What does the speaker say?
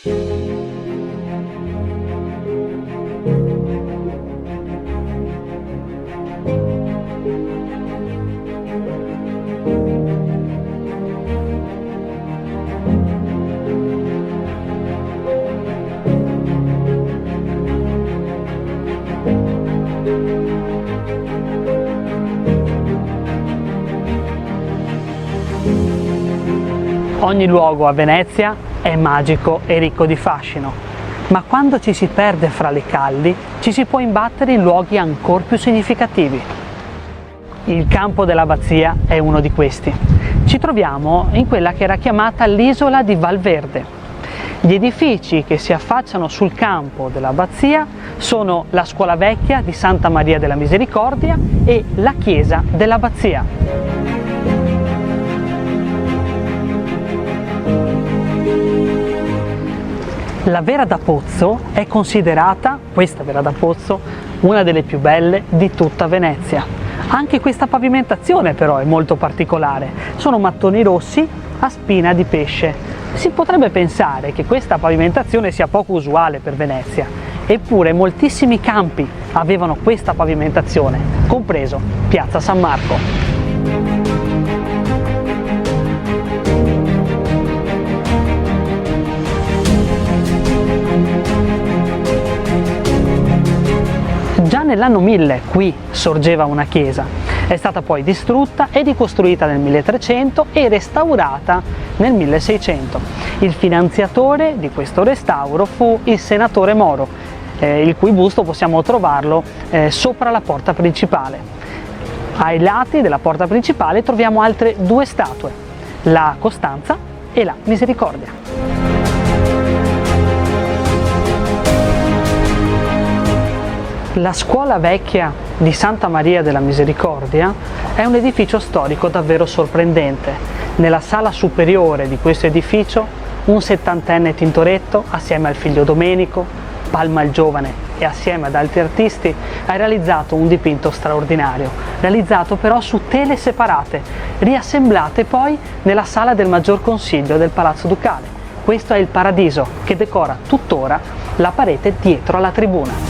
Ogni luogo a Venezia è magico e ricco di fascino, ma quando ci si perde fra le calli ci si può imbattere in luoghi ancora più significativi. Il campo dell'abbazia è uno di questi. Ci troviamo in quella che era chiamata l'isola di Valverde. Gli edifici che si affacciano sul campo dell'abbazia sono la scuola vecchia di Santa Maria della Misericordia e la chiesa dell'abbazia. La Vera da Pozzo è considerata, questa Vera da Pozzo, una delle più belle di tutta Venezia. Anche questa pavimentazione però è molto particolare, sono mattoni rossi a spina di pesce. Si potrebbe pensare che questa pavimentazione sia poco usuale per Venezia, eppure moltissimi campi avevano questa pavimentazione, compreso Piazza San Marco. Già nell'anno 1000 qui sorgeva una chiesa, è stata poi distrutta e ricostruita nel 1300 e restaurata nel 1600. Il finanziatore di questo restauro fu il senatore Moro, il cui busto possiamo trovarlo sopra la porta principale. Ai lati della porta principale troviamo altre due statue, la Costanza e la Misericordia. La scuola vecchia di Santa Maria della Misericordia è un edificio storico davvero sorprendente. Nella sala superiore di questo edificio un settantenne Tintoretto, assieme al figlio Domenico, Palma il Giovane e assieme ad altri artisti, ha realizzato un dipinto straordinario, realizzato però su tele separate, riassemblate poi nella sala del Maggior Consiglio del Palazzo Ducale. Questo è il paradiso che decora tuttora la parete dietro alla tribuna.